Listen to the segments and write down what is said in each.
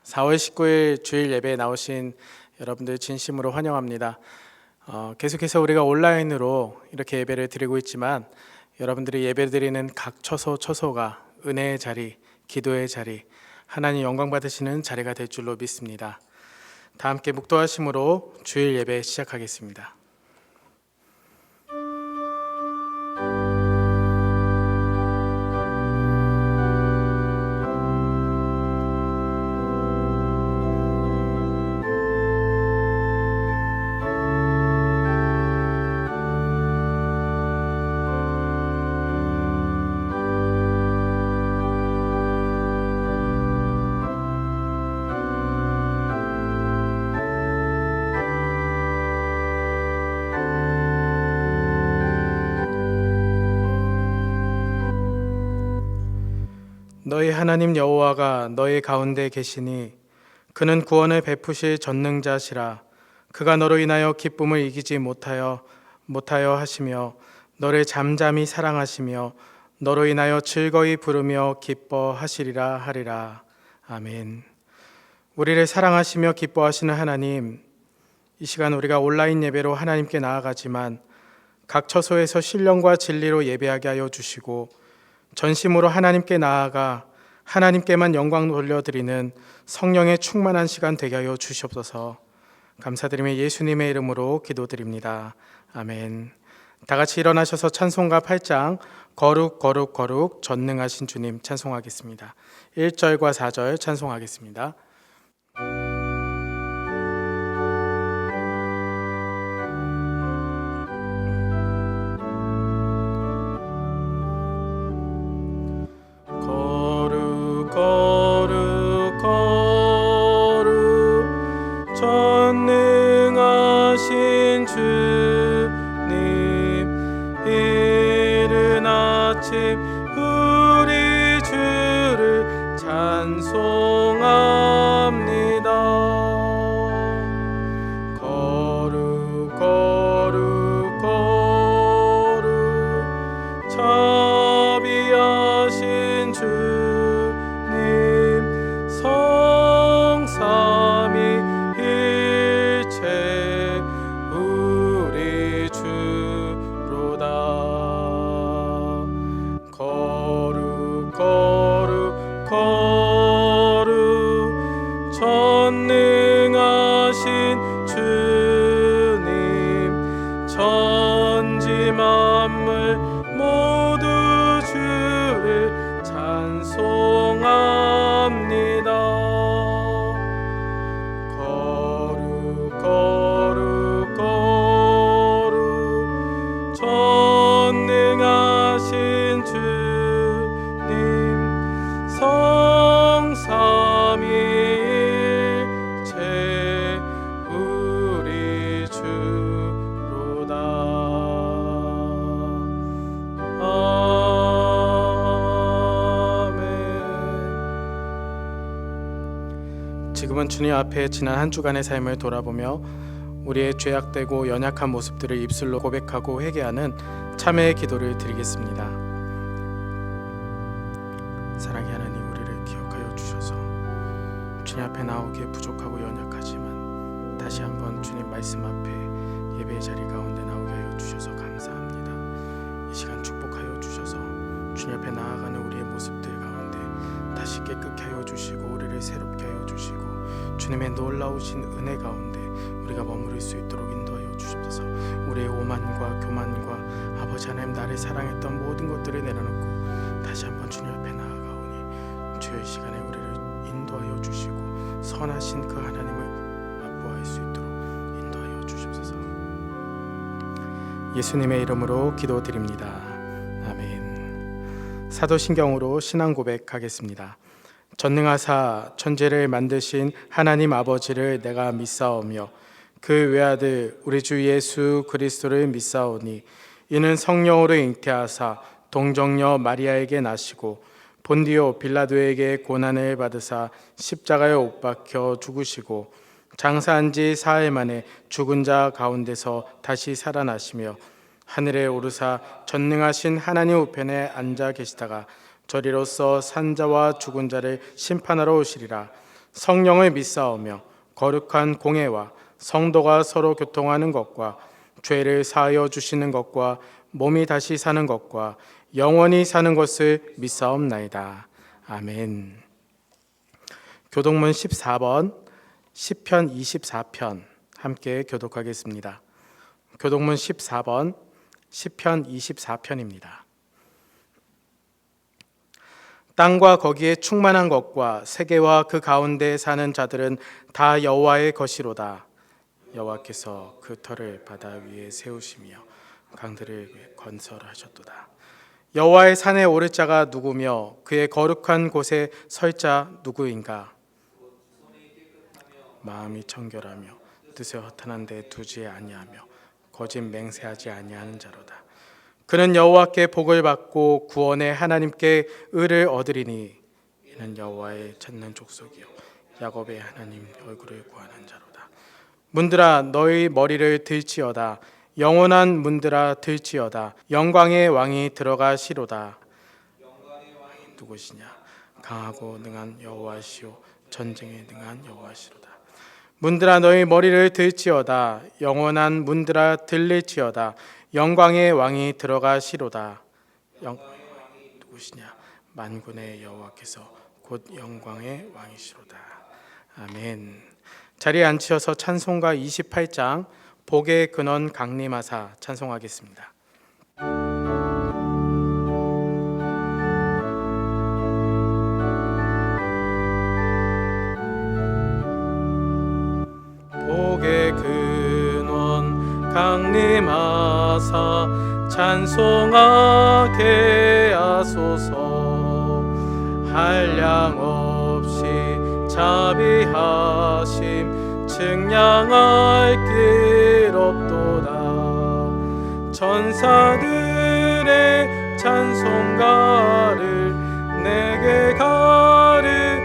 4월 19일 주일 예배에 나오신 여러분들 진심으로 환영합니다. 계속해서 우리가 온라인으로 이렇게 예배를 드리고 있지만 여러분들이 예배 드리는 각 처소가 은혜의 자리, 기도의 자리, 하나님 영광 받으시는 자리가 될 줄로 믿습니다. 다 함께 묵도하심으로 주일 예배 시작하겠습니다. 너희 하나님 여호와가 너희 가운데 계시니 그는 구원을 베푸실 전능자시라. 그가 너로 인하여 기쁨을 이기지 못하여 하시며 너를 잠잠히 사랑하시며 너로 인하여 즐거이 부르며 기뻐하시리라 하리라. 아멘. 우리를 사랑하시며 기뻐하시는 하나님, 이 시간 우리가 온라인 예배로 하나님께 나아가지만 각 처소에서 신령과 진리로 예배하게 하여 주시고 전심으로 하나님께 나아가 하나님께만 영광 돌려드리는 성령의 충만한 시간 되게 하여 주시옵소서. 감사드리며 예수님의 이름으로 기도드립니다. 아멘. 다 같이 일어나셔서 찬송가 8장 거룩 거룩 거룩 전능하신 주님 찬송하겠습니다. 1절과 4절 찬송하겠습니다. 거룩 거룩 전능하신 주님, 이른 아침 우리 주를 찬송합니다. 거룩 거룩 거룩 자비하신 주 성삼위일체 우리 주로다. 거룩 거룩 거룩 전능하신 주님, 천지 만물 모두 주를 찬송합니다. 거룩 거룩 전능하신 주님, 성삼위일체 우리 주로다. 아멘. 지금은 주님 앞에 지난 한 주간의 삶을 돌아보며 우리의 죄악되고 연약한 모습들을 입술로 고백하고 회개하는 참회의 기도를 드리겠습니다. 사랑의 하나님, 우리를 기억하여 주셔서 주님 앞에 나오기에 부족하고 연약하지만 다시 한번 주님 말씀 앞에 예배의 자리 가운데 나오게 하여 주셔서 감사합니다. 이 시간 축복하여 주셔서 주님 앞에 나아가는 우리의 모습들 가운데 다시 깨끗게 하여 주시고 우리를 새롭게 하여 주시고 주님의 놀라우신 은혜 가운데 우리가 머무를 수 있도록 인도하여 주옵소서. 우리의 오만과 교만과 아버지 하나님, 나를 사랑했던 모든 것들을 내려놓고 다시 한번 주님 앞에 나아가오니 주의 시간에 우리를 인도하여 주시고 선하신 그 하나님을 맛보아할 수 있도록 인도하여 주옵소서. 예수님의 이름으로 기도드립니다. 아멘. 사도신경으로 신앙 고백하겠습니다. 전능하사 천지를 만드신 하나님 아버지를 내가 믿사오며 그 외아들 우리 주 예수 그리스도를 믿사오니 이는 성령으로 잉태하사 동정녀 마리아에게 나시고 본디오 빌라도에게 고난을 받으사 십자가에 못 박혀 죽으시고 장사한 지 사흘 만에 죽은 자 가운데서 다시 살아나시며 하늘에 오르사 전능하신 하나님 우편에 앉아 계시다가 저리로서 산자와 죽은 자를 심판하러 오시리라. 성령을 믿사오며 거룩한 공회와 성도가 서로 교통하는 것과 죄를 사하여 주시는 것과 몸이 다시 사는 것과 영원히 사는 것을 믿사옵나이다. 아멘. 교독문 14번 시편 24편 함께 교독하겠습니다. 교독문 14번 시편 24편입니다. 땅과 거기에 충만한 것과 세계와 그 가운데 사는 자들은 다 여호와의 것이로다. 여호와께서 그 터를 바다 위에 세우시며 강들을 위해 건설하셨도다. 여호와의 산에 오를 자가 누구며 그의 거룩한 곳에 설 자 누구인가? 마음이 청결하며 뜻을 허탄한 데 두지 아니하며 거짓 맹세하지 아니하는 자로다. 그는 여호와께 복을 받고 구원의 하나님께 의를 얻으리니 이는 여호와의 찾는 족속이요 야곱의 하나님 얼굴을 구하는 자로다. 문들아 너희 머리를 들지어다. 영원한 문들아 들지어다. 영광의 왕이 들어가시로다. 누구시냐? 강하고 능한 여호와시오 전쟁에 능한 여호와시로다. 문들아 너희 머리를 들지어다. 영원한 문들아 들릴지어다. 영광의 왕이 들어가시로다. 누구시냐? 만군의 여호와께서 곧 영광의 왕이시로다. 아멘. 자리에 앉으셔서 찬송가 28장 복의 근원 강림하사 찬송하겠습니다. 복의 근원 강림하사 찬송하게 하소서. 한량 없이 자비하심 측량할 길 없도다. 천사들의 찬송가를 내게 가르치소서.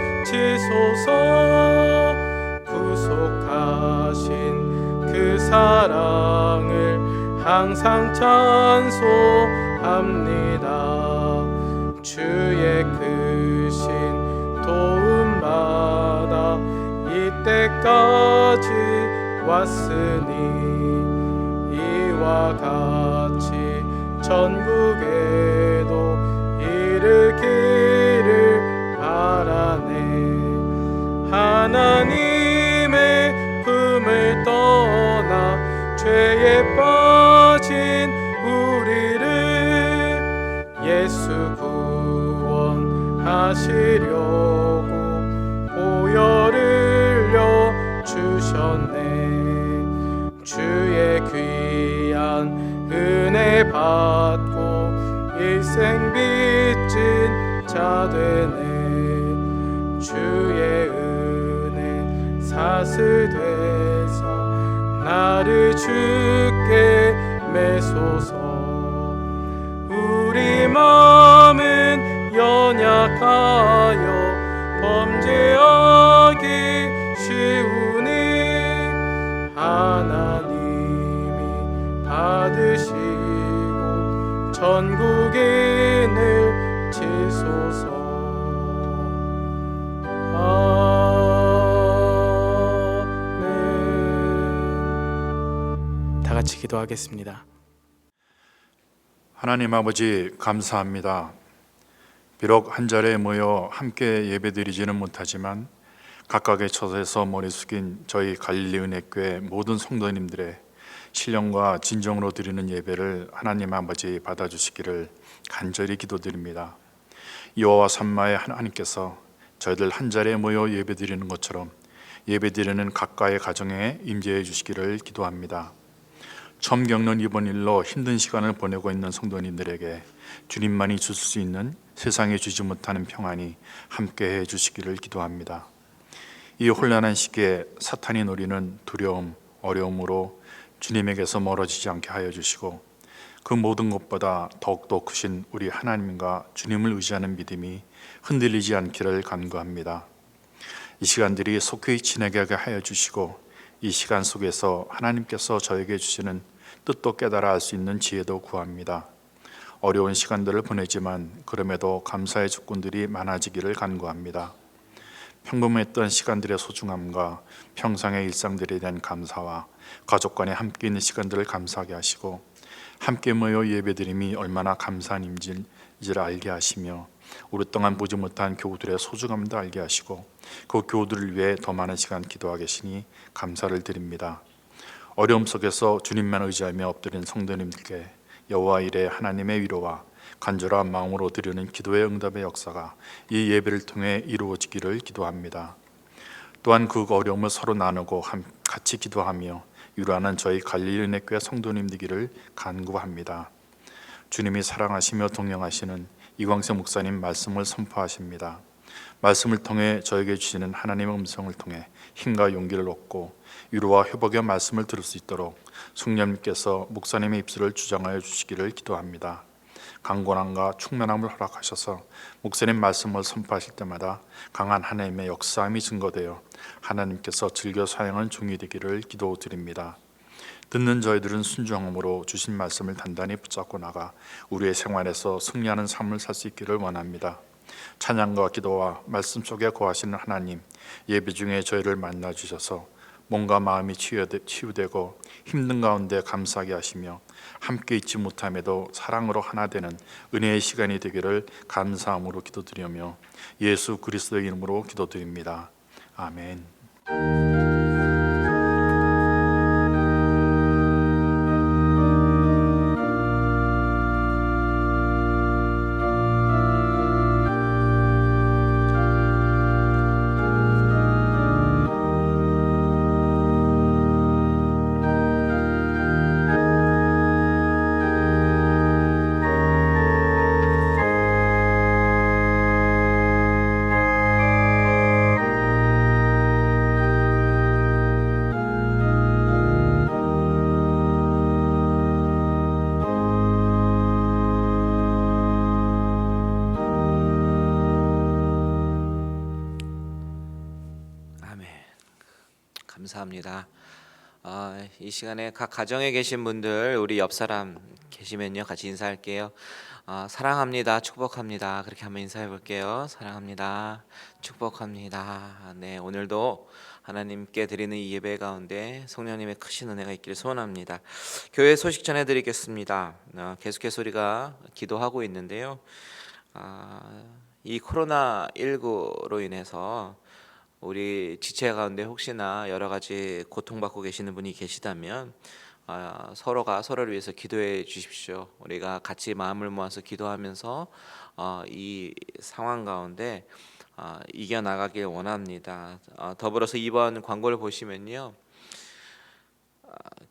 구속하신 그 사랑을 항상 찬송합니다. 주의 크신 도움받아 이때까지 왔으니 이와 같이 전국에도 이르기를 바라네. 하나님의 품을 떠나 죄에 빠진 우리를 예수 구원하시려고 보혈을 흘려 주셨네. 주의 귀한 은혜 받고 일생 빚진 자 되네. 주의 은혜 사슬 돼서 나를 주께 매소서. 우리 마음은 연약하여 범죄하기 쉬우니 하나님이 받으시고 전국인을 치소서. 아멘. 다 같이 기도하겠습니다. 하나님 아버지 감사합니다. 비록 한 자리에 모여 함께 예배드리지는 못하지만 각각의 처소에서 머리 숙인 저희 갈릴리 은혜교회 모든 성도님들의 신령과 진정으로 드리는 예배를 하나님 아버지 받아주시기를 간절히 기도드립니다. 여호와 삼마의 하나님께서 저희들 한 자리에 모여 예배드리는 것처럼 예배드리는 각가의 가정에 임재해 주시기를 기도합니다. 처음 겪는 이번 일로 힘든 시간을 보내고 있는 성도님들에게 주님만이 주실 수 있는 세상에 주지 못하는 평안이 함께해 주시기를 기도합니다. 이 혼란한 시기에 사탄이 노리는 두려움, 어려움으로 주님에게서 멀어지지 않게 하여 주시고 그 모든 것보다 더욱더 크신 우리 하나님과 주님을 의지하는 믿음이 흔들리지 않기를 간구합니다. 이 시간들이 속히 지나가게 하여 주시고 이 시간 속에서 하나님께서 저에게 주시는 뜻도 깨달아 알 수 있는 지혜도 구합니다. 어려운 시간들을 보내지만 그럼에도 감사의 조건들이 많아지기를 간구합니다. 평범했던 시간들의 소중함과 평상의 일상들에 대한 감사와 가족 간에 함께 있는 시간들을 감사하게 하시고, 함께 모여 예배드림이 얼마나 감사한 임진지를 알게 하시며, 오랫동안 보지 못한 교우들의 소중함도 알게 하시고, 그 교우들을 위해 더 많은 시간 기도하게 계시니 감사를 드립니다. 어려움 속에서 주님만 의지하며 엎드린 성도님들께 여호와 이레 하나님의 위로와 간절한 마음으로 드리는 기도의 응답의 역사가 이 예배를 통해 이루어지기를 기도합니다. 또한 그 어려움을 서로 나누고 같이 기도하며 위로하는 저희 갈릴리 은혜교회 성도님 되기를 간구합니다. 주님이 사랑하시며 동행하시는 이광세 목사님 말씀을 선포하십니다. 말씀을 통해 저에게 주시는 하나님의 음성을 통해 힘과 용기를 얻고 위로와 회복의 말씀을 들을 수 있도록 성령님께서 목사님의 입술을 주장하여 주시기를 기도합니다. 강건함과 충만함을 허락하셔서 목사님 말씀을 선포하실 때마다 강한 하나님의 역사함이 증거되어 하나님께서 즐겨 사용하는 종이 되기를 기도드립니다. 듣는 저희들은 순종함으로 주신 말씀을 단단히 붙잡고 나가 우리의 생활에서 승리하는 삶을 살 수 있기를 원합니다. 찬양과 기도와 말씀 속에 거하시는 하나님, 예배 중에 저희를 만나 주셔서 몸과 마음이 치유되고 힘든 가운데 감사하게 하시며 함께 있지 못함에도 사랑으로 하나 되는 은혜의 시간이 되기를 감사함으로 기도드리며 예수 그리스도의 이름으로 기도드립니다. 아멘. 감사합니다. 이 시간에 각 가정에 계신 분들, 우리 옆 사람 계시면요 같이 인사할게요. 사랑합니다, 축복합니다. 그렇게 한번 인사해 볼게요. 사랑합니다, 축복합니다. 네, 오늘도 하나님께 드리는 이 예배 가운데 성령님의 크신 은혜가 있기를 소원합니다. 교회 소식 전해드리겠습니다. 계속해서 우리가 기도하고 있는데요. 이 코로나19로 인해서 우리 지체 가운데 혹시나 여러 가지 고통받고 계시는 분이 계시다면 서로가 서로를 위해서 기도해 주십시오. 우리가 같이 마음을 모아서 기도하면서 이 상황 가운데 이겨나가길 원합니다. 더불어서 이번 광고를 보시면요,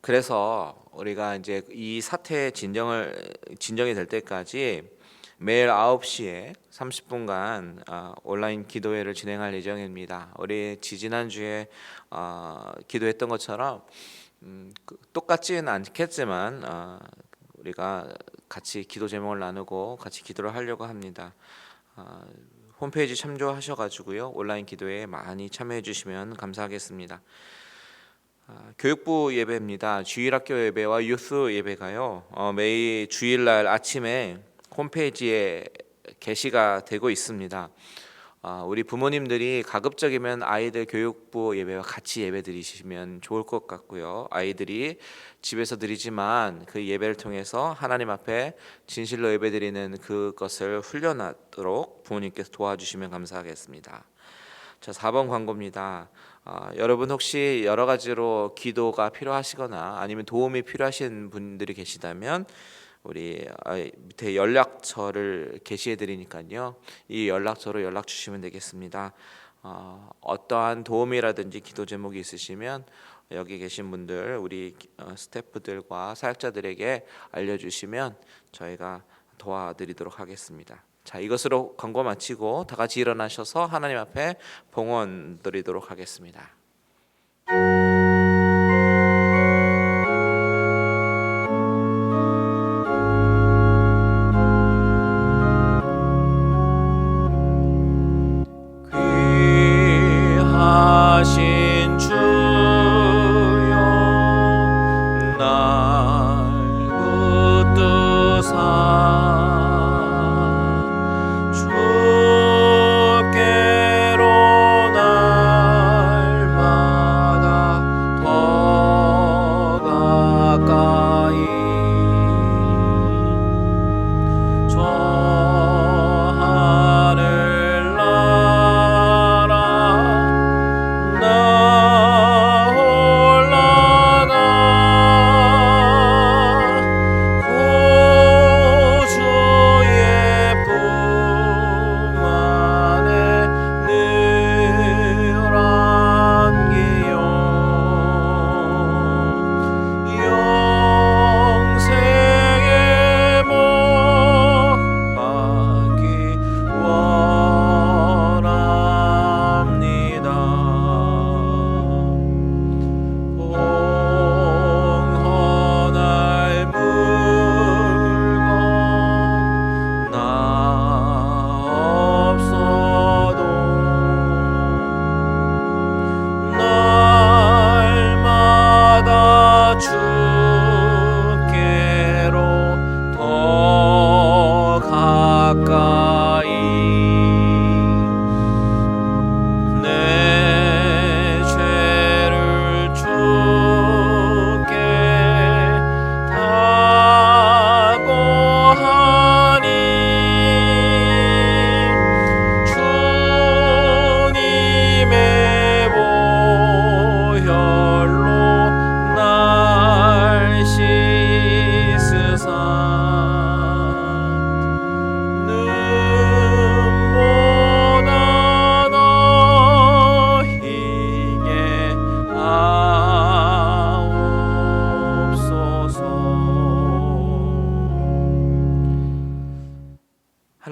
그래서 우리가 이제 이 사태의 진정이 될 때까지 매일 9시에 30분간 온라인 기도회를 진행할 예정입니다. 우리 지지난주에 기도했던 것처럼 똑같지는 않겠지만 우리가 같이 기도 제목을 나누고 같이 기도를 하려고 합니다. 홈페이지 참조하셔가지고요, 온라인 기도회에 많이 참여해 주시면 감사하겠습니다. 교육부 예배입니다. 주일학교 예배와 유스 예배가요, 매일 주일날 아침에 홈페이지에 게시가 되고 있습니다. 우리 부모님들이 가급적이면 아이들 교육부 예배와 같이 예배 드리시면 좋을 것 같고요. 아이들이 집에서 드리지만 그 예배를 통해서 하나님 앞에 진실로 예배 드리는 그것을 훈련하도록 부모님께서 도와주시면 감사하겠습니다. 자, 4번 광고입니다. 여러분 혹시 여러 가지로 기도가 필요하시거나 아니면 도움이 필요하신 분들이 계시다면 우리 밑에 연락처를 게시해 드리니까요, 이 연락처로 연락 주시면 되겠습니다. 어떠한 도움이라든지 기도 제목이 있으시면 여기 계신 분들, 우리 스태프들과 사역자들에게 알려주시면 저희가 도와드리도록 하겠습니다. 자, 이것으로 광고 마치고 다 같이 일어나셔서 하나님 앞에 봉헌 드리도록 하겠습니다. 귀하신 주여, 날 붙드사 주께로 날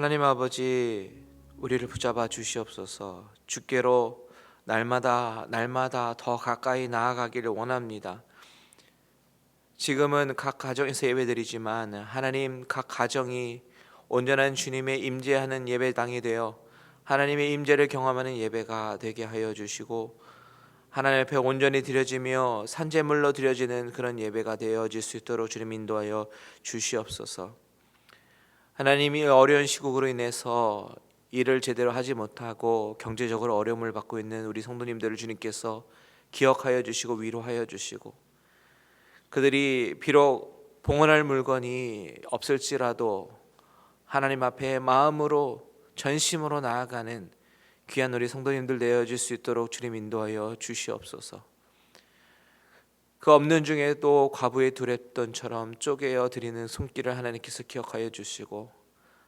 하나님 아버지, 우리를 붙잡아 주시옵소서. 주께로 날마다 더 가까이 나아가기를 원합니다. 지금은 각 가정에서 예배드리지만 하나님, 각 가정이 온전한 주님의 임재하는 예배당이 되어 하나님의 임재를 경험하는 예배가 되게 하여 주시고, 하나님 앞에 온전히 드려지며 산제물로 드려지는 그런 예배가 되어질 수 있도록 주님 인도하여 주시옵소서. 하나님이 어려운 시국으로 인해서 일을 제대로 하지 못하고 경제적으로 어려움을 받고 있는 우리 성도님들을 주님께서 기억하여 주시고 위로하여 주시고, 그들이 비록 봉헌할 물건이 없을지라도 하나님 앞에 마음으로 전심으로 나아가는 귀한 우리 성도님들 되어질 수 있도록 주님 인도하여 주시옵소서. 그 없는 중에 또 과부의 두랩돈처럼 쪼개어 드리는 손길을 하나님께서 기억하여 주시고,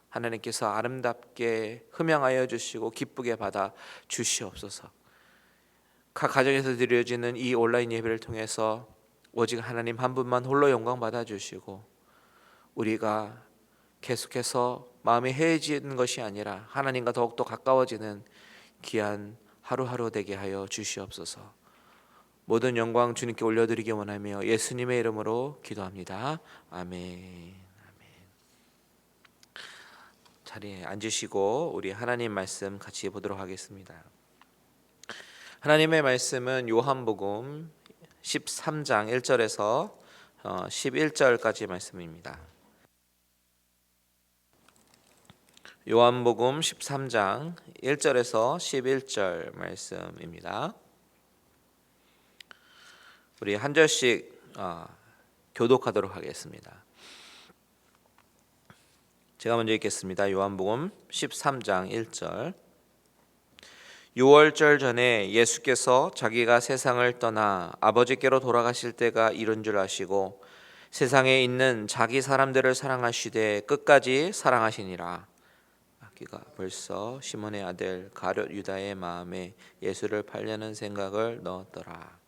하나님께서 아름답게 흠양하여 주시고 기쁘게 받아 주시옵소서. 각 가정에서 드려지는 이 온라인 예배를 통해서 오직 하나님 한 분만 홀로 영광 받아 주시고, 우리가 계속해서 마음이 해해지는 것이 아니라 하나님과 더욱더 가까워지는 귀한 하루하루 되게 하여 주시옵소서. 모든 영광 주님께 올려드리기 원하며 예수님의 이름으로 기도합니다. 아멘. 자리에 앉으시고 우리 하나님 말씀 같이 보도록 하겠습니다. 하나님의 말씀은 요한복음 13장 1절에서 11절까지 말씀입니다. 요한복음 13장 1절에서 11절 말씀입니다. 우리 한 절씩 교독하도록 하겠습니다. 제가 먼저 읽겠습니다. 요한복음 13장 1절. 6월절 전에 예수께서 자기가 세상을 떠나 아버지께로 돌아가실 때가 이른 줄 아시고 세상에 있는 자기 사람들을 사랑하시되 끝까지 사랑하시니라. 그가 벌써 시몬의 아들 가룟 유다의 마음에 예수를 팔려는 생각을 넣었더라.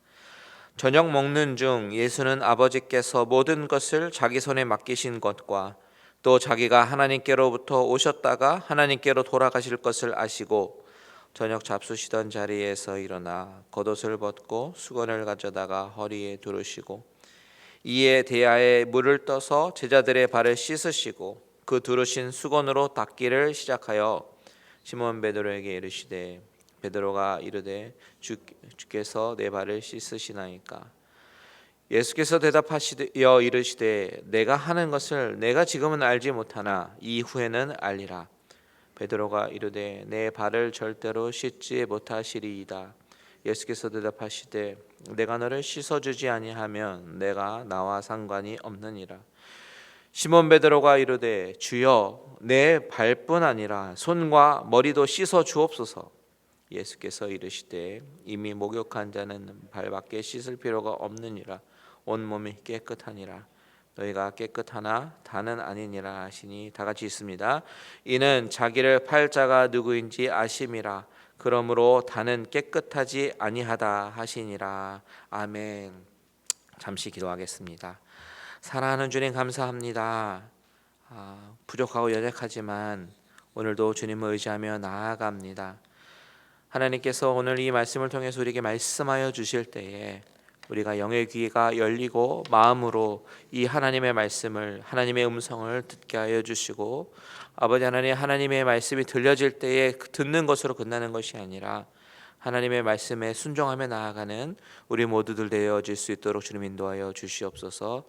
저녁 먹는 중 예수는 아버지께서 모든 것을 자기 손에 맡기신 것과 또 자기가 하나님께로부터 오셨다가 하나님께로 돌아가실 것을 아시고 저녁 잡수시던 자리에서 일어나 겉옷을 벗고 수건을 가져다가 허리에 두르시고 이에 대야에 물을 떠서 제자들의 발을 씻으시고 그 두르신 수건으로 닦기를 시작하여 시몬 베드로에게 이르시되 베드로가 이르되 주께서 내 발을 씻으시나이까. 예수께서 대답하시어 이르시되 내가 하는 것을 내가 지금은 알지 못하나 이후에는 알리라. 베드로가 이르되 내 발을 절대로 씻지 못하시리이다. 예수께서 대답하시되 내가 너를 씻어주지 아니하면 내가 나와 상관이 없느니라. 시몬 베드로가 이르되 주여 내 발뿐 아니라 손과 머리도 씻어 주옵소서. 예수께서 이르시되 이미 목욕한 자는 발밖에 씻을 필요가 없느니라. 온몸이 깨끗하니라. 너희가 깨끗하나 다는 아니니라 하시니 다 같이 있습니다. 이는 자기를 팔 자가 누구인지 아심이라. 그러므로 다는 깨끗하지 아니하다 하시니라. 아멘. 잠시 기도하겠습니다. 사랑하는 주님 감사합니다. 부족하고 연약하지만 오늘도 주님을 의지하며 나아갑니다. 하나님께서 오늘 이 말씀을 통해서 우리에게 말씀하여 주실 때에 우리가 영의 귀가 열리고 마음으로 이 하나님의 말씀을, 하나님의 음성을 듣게 하여 주시고, 아버지 하나님, 하나님의 말씀이 들려질 때에 듣는 것으로 끝나는 것이 아니라 하나님의 말씀에 순종하며 나아가는 우리 모두들 되어질 수 있도록 주님 인도하여 주시옵소서.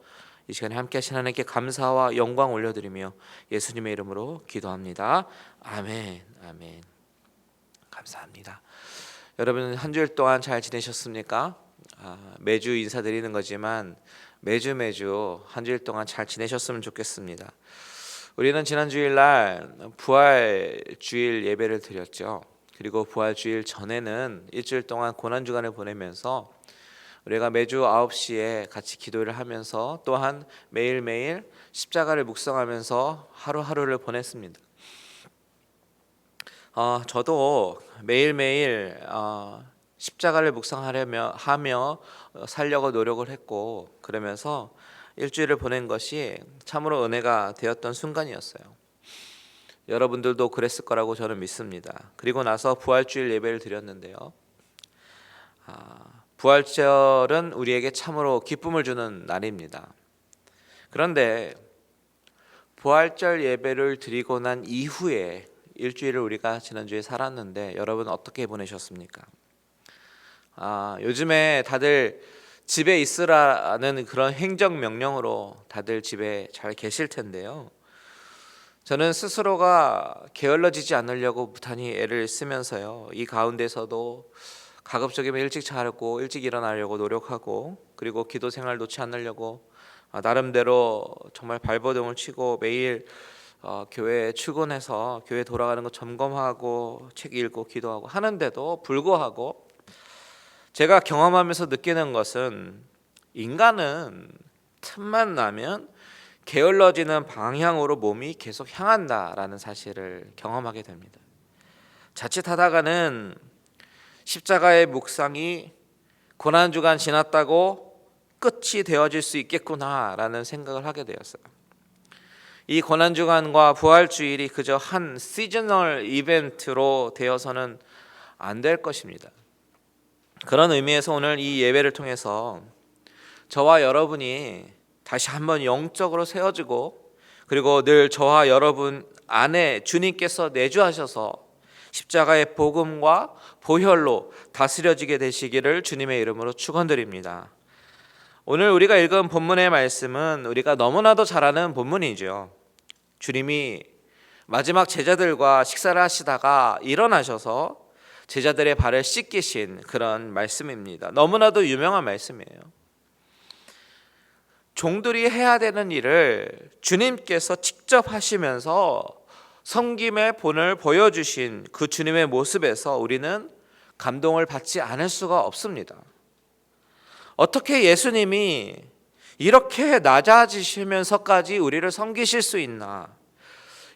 이 시간에 함께 하신 하나님께 감사와 영광 올려드리며 예수님의 이름으로 기도합니다. 아멘. 아멘. 감사합니다. 여러분 한 주일 동안 잘 지내셨습니까? 매주 인사드리는 거지만 매주 한 주일 동안 잘 지내셨으면 좋겠습니다. 우리는 지난 주일날 부활 주일 예배를 드렸죠. 그리고 부활 주일 전에는 일주일 동안 고난 주간을 보내면서 우리가 매주 9시에 같이 기도를 하면서 또한 매일매일 십자가를 묵상하면서 하루하루를 보냈습니다. 저도 매일매일 십자가를 묵상하며 살려고 노력을 했고, 그러면서 일주일을 보낸 것이 참으로 은혜가 되었던 순간이었어요. 여러분들도 그랬을 거라고 저는 믿습니다. 그리고 나서 부활주일 예배를 드렸는데요. 부활절은 우리에게 참으로 기쁨을 주는 날입니다. 그런데 부활절 예배를 드리고 난 이후에 일주일을 우리가 지난주에 살았는데 여러분 어떻게 보내셨습니까? 요즘에 다들 집에 있으라는 그런 행정명령으로 다들 집에 잘 계실 텐데요. 저는 스스로가 게을러지지 않으려고 무탄히 애를 쓰면서요. 이 가운데서도 가급적이면 일찍 자고 일찍 일어나려고 노력하고, 그리고 기도 생활 놓지 않으려고 나름대로 정말 발버둥을 치고 매일 교회에 출근해서 교회 돌아가는 거 점검하고 책 읽고 기도하고 하는데도 불구하고 제가 경험하면서 느끼는 것은 인간은 틈만 나면 게을러지는 방향으로 몸이 계속 향한다라는 사실을 경험하게 됩니다. 자칫하다가는 십자가의 묵상이 고난주간 지났다고 끝이 되어질 수 있겠구나라는 생각을 하게 되었어요. 이 고난주간과 부활주일이 그저 한 시즈널 이벤트로 되어서는 안 될 것입니다. 그런 의미에서 오늘 이 예배를 통해서 저와 여러분이 다시 한번 영적으로 세워지고, 그리고 늘 저와 여러분 안에 주님께서 내주하셔서 십자가의 복음과 보혈로 다스려지게 되시기를 주님의 이름으로 축원드립니다. 오늘 우리가 읽은 본문의 말씀은 우리가 너무나도 잘 아는 본문이죠. 주님이 마지막 제자들과 식사를 하시다가 일어나셔서 제자들의 발을 씻기신 그런 말씀입니다. 너무나도 유명한 말씀이에요. 종들이 해야 되는 일을 주님께서 직접 하시면서 섬김의 본을 보여주신 그 주님의 모습에서 우리는 감동을 받지 않을 수가 없습니다. 어떻게 예수님이 이렇게 낮아지시면서까지 우리를 섬기실 수 있나?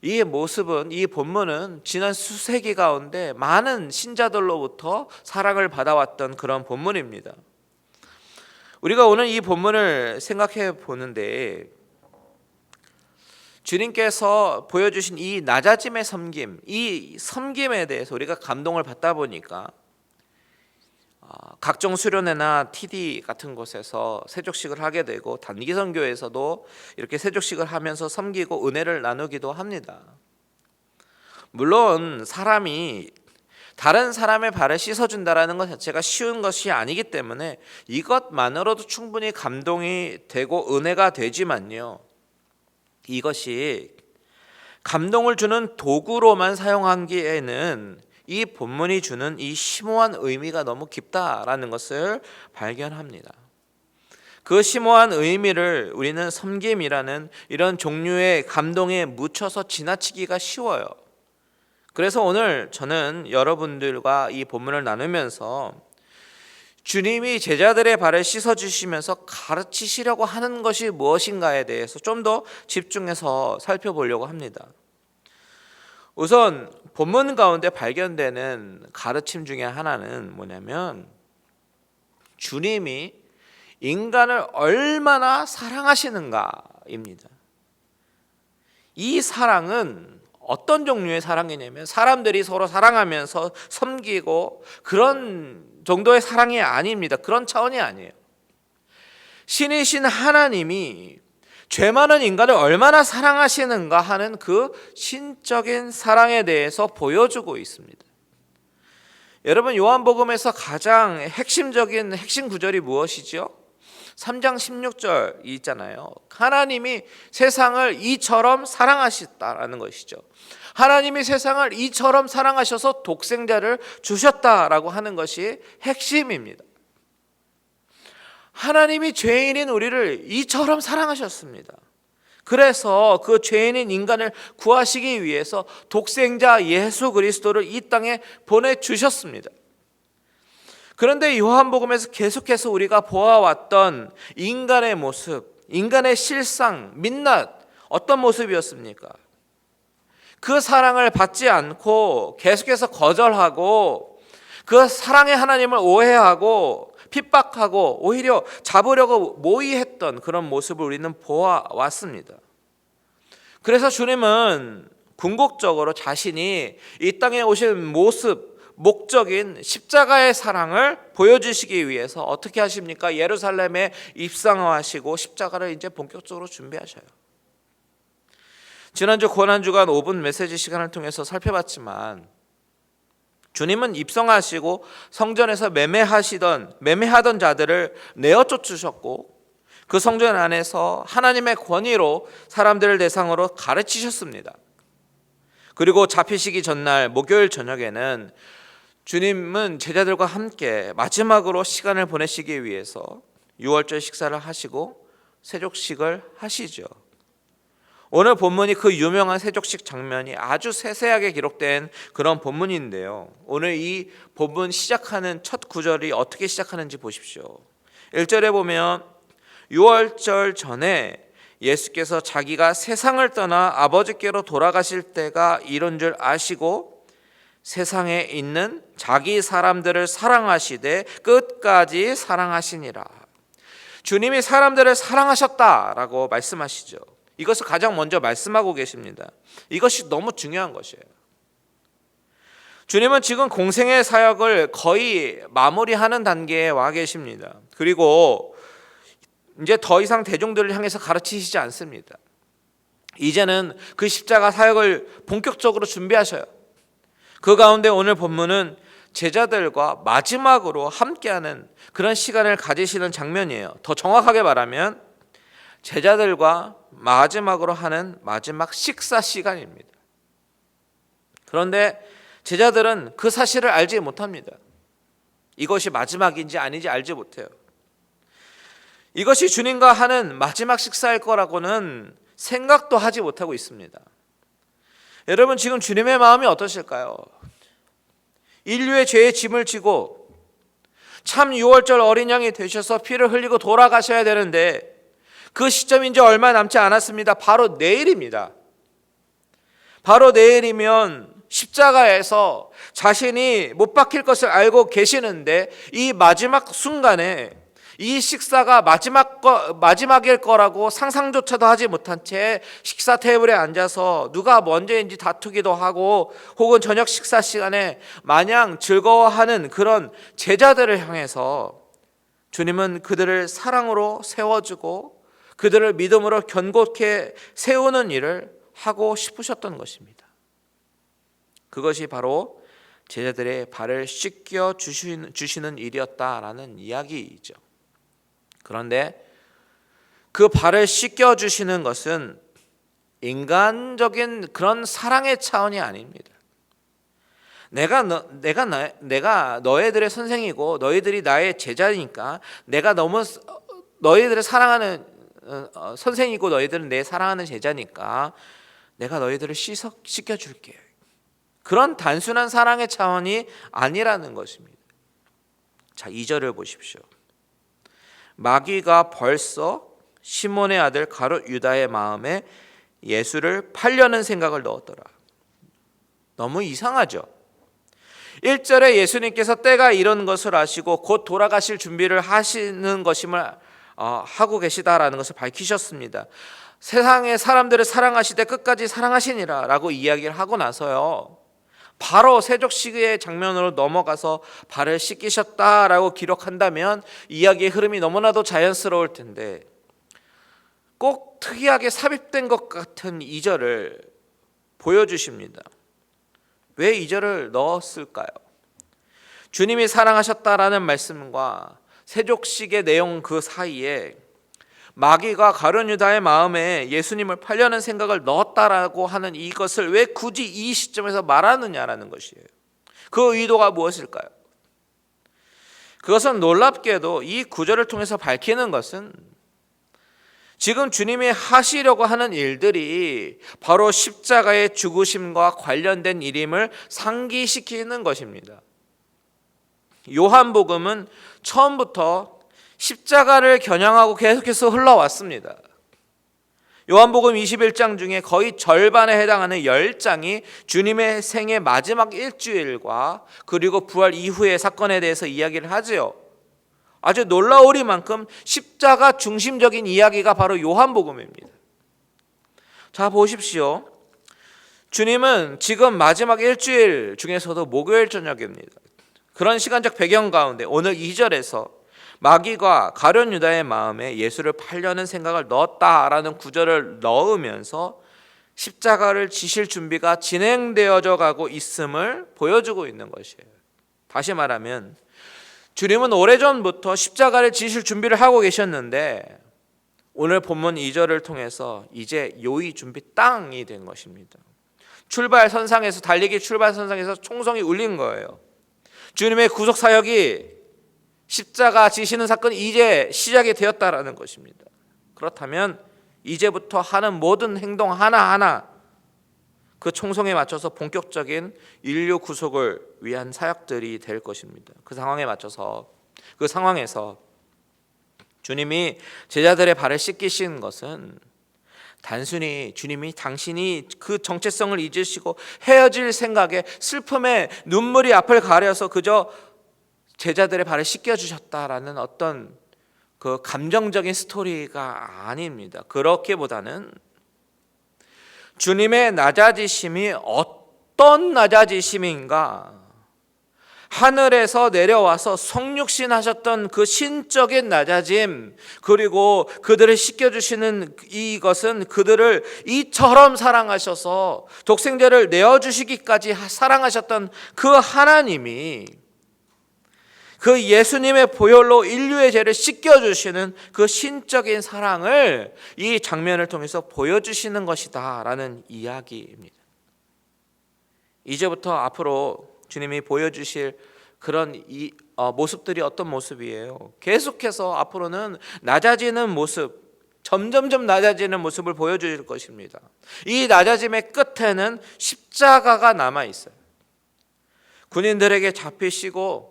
이 모습은, 이 본문은 지난 수세기 가운데 많은 신자들로부터 사랑을 받아왔던 그런 본문입니다. 우리가 오늘 이 본문을 생각해 보는데 주님께서 보여주신 이 낮아짐의 섬김, 이 섬김에 대해서 우리가 감동을 받다 보니까 각종 수련회나 TD 같은 곳에서 세족식을 하게 되고, 단기 선교에서도 이렇게 세족식을 하면서 섬기고 은혜를 나누기도 합니다. 물론 사람이 다른 사람의 발을 씻어준다라는 것 자체가 쉬운 것이 아니기 때문에 이것만으로도 충분히 감동이 되고 은혜가 되지만요, 이것이 감동을 주는 도구로만 사용하기에는 이 본문이 주는 이 심오한 의미가 너무 깊다라는 것을 발견합니다. 그 심오한 의미를 우리는 섬김이라는 이런 종류의 감동에 묻혀서 지나치기가 쉬워요. 그래서 오늘 저는 여러분들과 이 본문을 나누면서 주님이 제자들의 발을 씻어주시면서 가르치시려고 하는 것이 무엇인가에 대해서 좀 더 집중해서 살펴보려고 합니다. 우선 본문 가운데 발견되는 가르침 중에 하나는 뭐냐면, 주님이 인간을 얼마나 사랑하시는가입니다. 이 사랑은 어떤 종류의 사랑이냐면 사람들이 서로 사랑하면서 섬기고 그런 정도의 사랑이 아닙니다. 그런 차원이 아니에요. 신이신 하나님이 죄 많은 인간을 얼마나 사랑하시는가 하는 그 신적인 사랑에 대해서 보여주고 있습니다. 여러분, 요한복음에서 가장 핵심적인 핵심 구절이 무엇이죠? 3장 16절 있잖아요. 하나님이 세상을 이처럼 사랑하셨다라는 것이죠. 하나님이 세상을 이처럼 사랑하셔서 독생자를 주셨다라고 하는 것이 핵심입니다. 하나님이 죄인인 우리를 이처럼 사랑하셨습니다. 그래서 그 죄인인 인간을 구하시기 위해서 독생자 예수 그리스도를 이 땅에 보내주셨습니다. 그런데 요한복음에서 계속해서 우리가 보아왔던 인간의 모습, 인간의 실상, 민낯, 어떤 모습이었습니까? 그 사랑을 받지 않고 계속해서 거절하고 그 사랑의 하나님을 오해하고 핍박하고 오히려 잡으려고 모의했던 그런 모습을 우리는 보아왔습니다. 그래서 주님은 궁극적으로 자신이 이 땅에 오신 모습, 목적인 십자가의 사랑을 보여주시기 위해서 어떻게 하십니까? 예루살렘에 입성하시고 십자가를 이제 본격적으로 준비하셔요. 지난주 고난주간 5분 메시지 시간을 통해서 살펴봤지만 주님은 입성하시고 성전에서 매매하던 자들을 내어 쫓으셨고 그 성전 안에서 하나님의 권위로 사람들을 대상으로 가르치셨습니다. 그리고 잡히시기 전날 목요일 저녁에는 주님은 제자들과 함께 마지막으로 시간을 보내시기 위해서 유월절 식사를 하시고 세족식을 하시죠. 오늘 본문이 그 유명한 세족식 장면이 아주 세세하게 기록된 그런 본문인데요. 오늘 이 본문 시작하는 첫 구절이 어떻게 시작하는지 보십시오. 1절에 보면 유월절 전에 예수께서 자기가 세상을 떠나 아버지께로 돌아가실 때가 이런 줄 아시고 세상에 있는 자기 사람들을 사랑하시되 끝까지 사랑하시니라. 주님이 사람들을 사랑하셨다라고 말씀하시죠. 이것을 가장 먼저 말씀하고 계십니다. 이것이 너무 중요한 것이에요. 주님은 지금 공생의 사역을 거의 마무리하는 단계에 와 계십니다. 그리고 이제 더 이상 대중들을 향해서 가르치시지 않습니다. 이제는 그 십자가 사역을 본격적으로 준비하셔요. 그 가운데 오늘 본문은 제자들과 마지막으로 함께하는 그런 시간을 가지시는 장면이에요. 더 정확하게 말하면 제자들과 마지막으로 하는 마지막 식사 시간입니다. 그런데 제자들은 그 사실을 알지 못합니다. 이것이 마지막인지 아닌지 알지 못해요. 이것이 주님과 하는 마지막 식사일 거라고는 생각도 하지 못하고 있습니다. 여러분, 지금 주님의 마음이 어떠실까요? 인류의 죄의 짐을 지고 참 유월절 어린 양이 되셔서 피를 흘리고 돌아가셔야 되는데 그 시점이 이제 얼마 남지 않았습니다. 바로 내일입니다. 바로 내일이면 십자가에서 자신이 못 박힐 것을 알고 계시는데 이 마지막 순간에 이 식사가 마지막일 거라고 상상조차도 하지 못한 채 식사 테이블에 앉아서 누가 먼저인지 다투기도 하고 혹은 저녁 식사 시간에 마냥 즐거워하는 그런 제자들을 향해서 주님은 그들을 사랑으로 세워주고 그들을 믿음으로 견고케 세우는 일을 하고 싶으셨던 것입니다. 그것이 바로 제자들의 발을 씻겨 주시는 일이었다라는 이야기이죠. 그런데 그 발을 씻겨 주시는 것은 인간적인 그런 사랑의 차원이 아닙니다. 내가 너희들의 선생이고 너희들이 나의 제자니까 내가 너무 너희들을 사랑하는 선생이고 너희들은 내 사랑하는 제자니까 내가 너희들을 씻겨 줄게. 그런 단순한 사랑의 차원이 아니라는 것입니다. 자, 2절을 보십시오. 마귀가 벌써 시몬의 아들 가룟 유다의 마음에 예수를 팔려는 생각을 넣었더라. 너무 이상하죠. 1절에 예수님께서 때가 이런 것을 아시고 곧 돌아가실 준비를 하시는 것임을 하고 계시다라는 것을 밝히셨습니다. 세상의 사람들을 사랑하시되 끝까지 사랑하시니라 라고 이야기를 하고 나서요, 바로 세족식의 장면으로 넘어가서 발을 씻기셨다라고 기록한다면 이야기의 흐름이 너무나도 자연스러울 텐데 꼭 특이하게 삽입된 것 같은 2절을 보여주십니다. 왜 2절을 넣었을까요? 주님이 사랑하셨다라는 말씀과 세족식의 내용 그 사이에 마귀가 가룟 유다의 마음에 예수님을 팔려는 생각을 넣었다라고 하는 이것을 왜 굳이 이 시점에서 말하느냐라는 것이에요. 그 의도가 무엇일까요? 그것은 놀랍게도 이 구절을 통해서 밝히는 것은 지금 주님이 하시려고 하는 일들이 바로 십자가의 죽으심과 관련된 일임을 상기시키는 것입니다. 요한복음은 처음부터 십자가를 겨냥하고 계속해서 흘러왔습니다. 요한복음 21장 중에 거의 절반에 해당하는 10장이 주님의 생의 마지막 일주일과 그리고 부활 이후의 사건에 대해서 이야기를 하지요. 아주 놀라우리만큼 십자가 중심적인 이야기가 바로 요한복음입니다. 자, 보십시오. 주님은 지금 마지막 일주일 중에서도 목요일 저녁입니다. 그런 시간적 배경 가운데 오늘 2절에서 마귀가 가룟 유다의 마음에 예수를 팔려는 생각을 넣었다라는 구절을 넣으면서 십자가를 지실 준비가 진행되어져 가고 있음을 보여주고 있는 것이에요. 다시 말하면 주님은 오래전부터 십자가를 지실 준비를 하고 계셨는데 오늘 본문 2절을 통해서 이제 요의 준비 땅이 된 것입니다. 출발선상에서 달리기 출발선상에서 총성이 울린 거예요. 주님의 구속 사역이 십자가 지시는 사건이 이제 시작이 되었다라는 것입니다. 그렇다면 이제부터 하는 모든 행동 하나하나 그 총성에 맞춰서 본격적인 인류 구속을 위한 사역들이 될 것입니다. 그 상황에서 주님이 제자들의 발을 씻기신 것은 단순히 주님이 당신이 그 정체성을 잊으시고 헤어질 생각에 슬픔에 눈물이 앞을 가려서 그저 제자들의 발을 씻겨주셨다라는 어떤 그 감정적인 스토리가 아닙니다. 그렇기보다는 주님의 낮아지심이 어떤 낮아지심인가, 하늘에서 내려와서 성육신 하셨던 그 신적인 낮아짐, 그리고 그들을 씻겨주시는 이것은 그들을 이처럼 사랑하셔서 독생자를 내어주시기까지 사랑하셨던 그 하나님이 그 예수님의 보혈로 인류의 죄를 씻겨주시는 그 신적인 사랑을 이 장면을 통해서 보여주시는 것이다 라는 이야기입니다. 이제부터 앞으로 주님이 보여주실 그런 모습들이 어떤 모습이에요? 계속해서 앞으로는 낮아지는 모습, 점점점 낮아지는 모습을 보여주실 것입니다. 이 낮아짐의 끝에는 십자가가 남아있어요. 군인들에게 잡히시고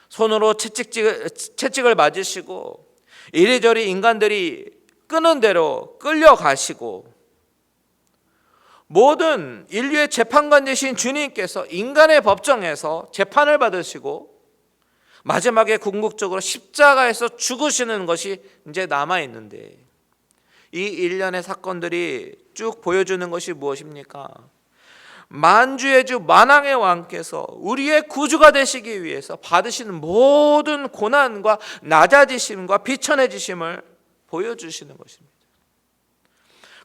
손으로 채찍을 맞으시고 이리저리 인간들이 끄는 대로 끌려가시고 모든 인류의 재판관 되신 주님께서 인간의 법정에서 재판을 받으시고 마지막에 궁극적으로 십자가에서 죽으시는 것이 이제 남아있는데 이 일련의 사건들이 쭉 보여주는 것이 무엇입니까? 만주의 주 만왕의 왕께서 우리의 구주가 되시기 위해서 받으시는 모든 고난과 낮아지심과 비천해지심을 보여주시는 것입니다.